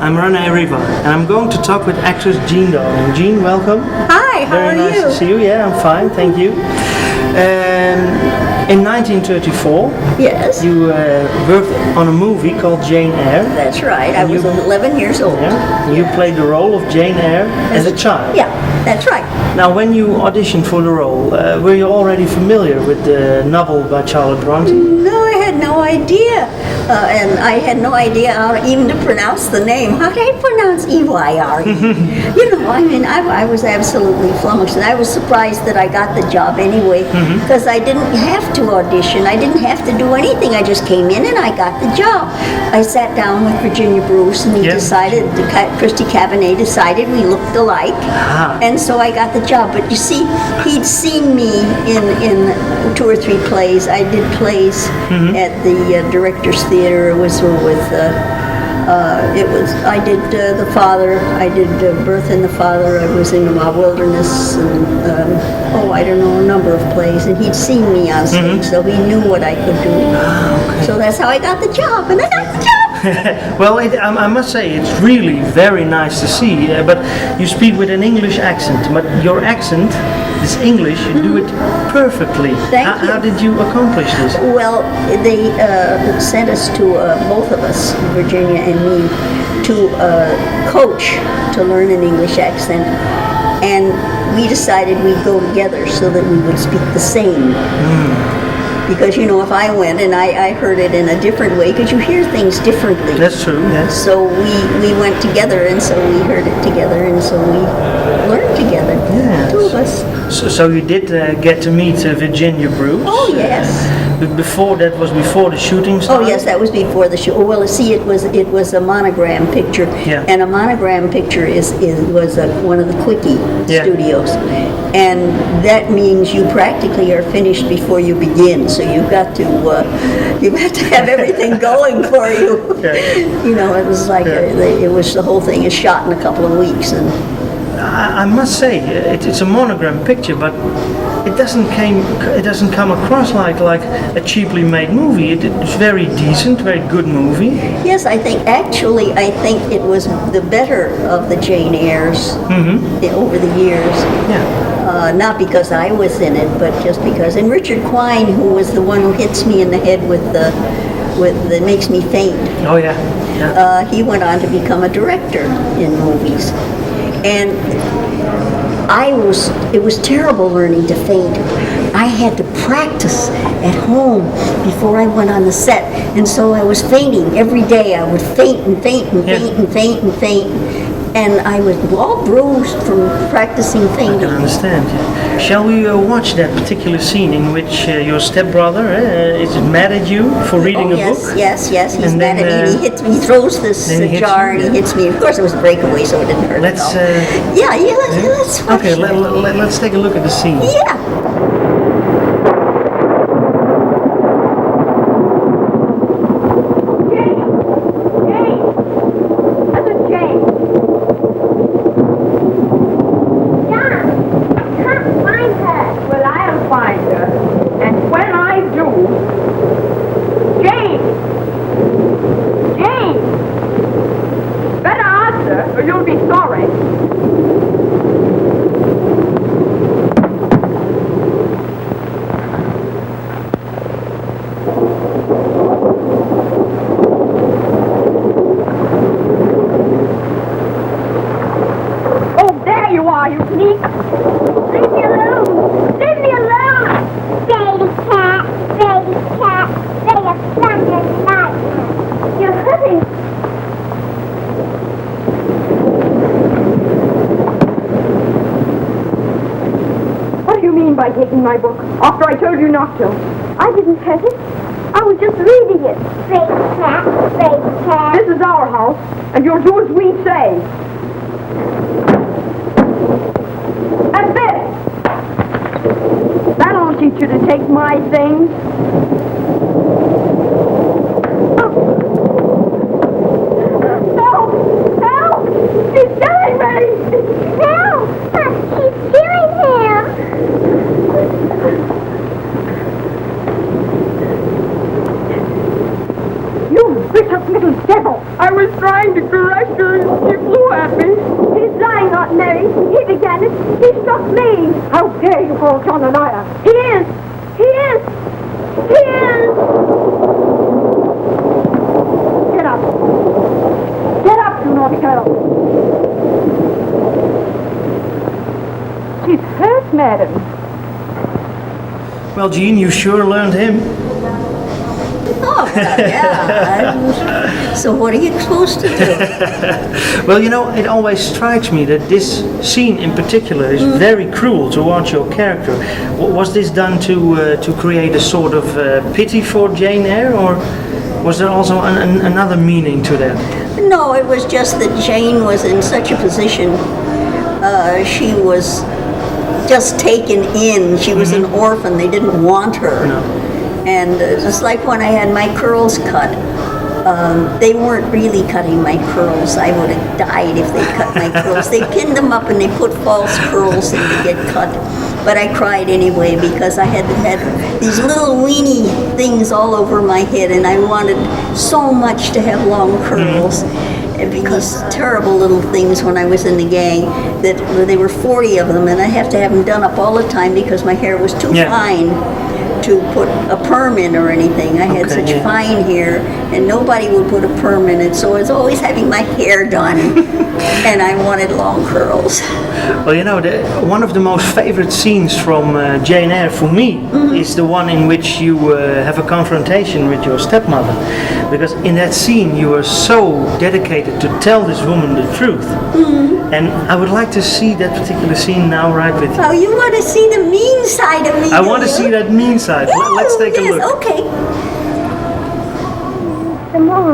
I'm René Riva, and I'm going to talk with actress Jane Eyre. Jane, welcome. Hi, how Very are nice you? to see you. Yeah, I'm fine, thank you. In 1934, Yes, you worked on a movie called Jane Eyre. that's right. I was 11 years old. Yeah. You played the role of Jane Eyre as a child. Yeah, that's right. Now, when you auditioned for the role, were you already familiar with the novel by Charlotte Bronte? No, I had no idea. And I had no idea how even to pronounce the name. How did I pronounce E-Y-R-E? You know, I mean, I was absolutely flummoxed. And I was surprised that I got the job anyway, because I didn't have to audition. I didn't have to do anything. I just came in and I got the job. I sat down with Virginia Bruce and he decided, Christy Cabernet decided we looked alike. And so I got the job. But you see, he'd seen me in 2 or 3 plays. I did plays at the Director's Theater. It was with I did The Father. I did Birth in the Father. I was in the Wilderness, and I don't know, a number of plays. And he'd seen me on stage, so he knew what I could do. Okay. So that's how I got the job, and I got the job. Well, I must say it's really very nice to see. But you speak with an English accent, but your accent, this English, you do it perfectly. Thank you. How did you accomplish this? Well, they sent us to, both of us, Virginia and me, to coach to learn an English accent. And we decided we'd go together so that we would speak the same. Because, you know, if I went and I heard it in a different way, because you hear things differently. That's true, yes. So we went together, and so we heard it together, and so we learned together. Yes. 2 of us. So you did get to meet Virginia Bruce. Oh, yes. But before that was before the shooting started? Oh yes, that was before the show. Well, see, it was a monogram picture, and a monogram picture was one of the Quickie studios, and that means you practically are finished before you begin. So you've got to have everything going for you. You know, it was like the whole thing is shot in a couple of weeks, and I must say it's a monogram picture, but it doesn't come across like a cheaply made movie. It's very decent, very good movie. Yes, I think it was the better of the Jane Eyres over the years. Yeah. Not because I was in it, but just because. And Richard Quine, who was the one who hits me in the head with that makes me faint. Oh yeah. He went on to become a director in movies, and it was terrible learning to faint. I had to practice at home before I went on the set, and so I was fainting every day. I would faint and faint and faint and faint and faint, and I was all bruised from practicing fainting. I can understand. Shall we watch that particular scene in which your stepbrother is mad at you for reading a book? Yes, he's mad at me. He hits me. He throws this jar and he hits me. Of course, it was a breakaway, so it didn't hurt at all. Let's watch. Okay, let's take a look at the scene. Yeah. Or you'll be sorry. Oh, there you are, you sneak! Leave me alone! Leave me alone! Baby cat, baby cat, they have thunder tonight. You're hurting. What do you mean by taking my book after I told you not to? I didn't hurt it. I was just reading it. Baby cat, baby cat. This is our house, and you'll do as we say. And this! That'll teach you to take my things. Help! Help! He's killing me! Help! She's killing him. You vicious little devil! I was trying to correct her and she flew at me. He's lying, Aunt Mary. He began it. He struck me. How dare you call John a liar? He is. He is. He is. Get up. Get up, you naughty girl. She's hurt, madam. Well, Jean, you sure learned him. Oh, well, yeah. So what are you supposed to do? Well, you know, it always strikes me that this scene in particular is very cruel towards your character. Was this done to create a sort of pity for Jane Eyre, or was there also another meaning to that? No, it was just that Jane was in such a position. She was just taken in. She was an orphan. They didn't want her. No. And just like when I had my curls cut, they weren't really cutting my curls. I would have died if they cut my curls. They pinned them up and they put false curls in to get cut. But I cried anyway because I had these little weeny things all over my head, and I wanted so much to have long curls. Because terrible little things when I was in the gang, that there were 40 of them, and I have to have them done up all the time because my hair was too fine to put a perm in or anything. I had such fine hair, and nobody would put a perm in it, so I was always having my hair done, and I wanted long curls. Well, you know, one of the most favorite scenes from Jane Eyre for me is the one in which you have a confrontation with your stepmother. Because in that scene you are so dedicated to tell this woman the truth. And I would like to see that particular scene now right with you. Oh, you want to see the mean side of me? I want to see that mean side. Let's take a look. Okay. Tomorrow.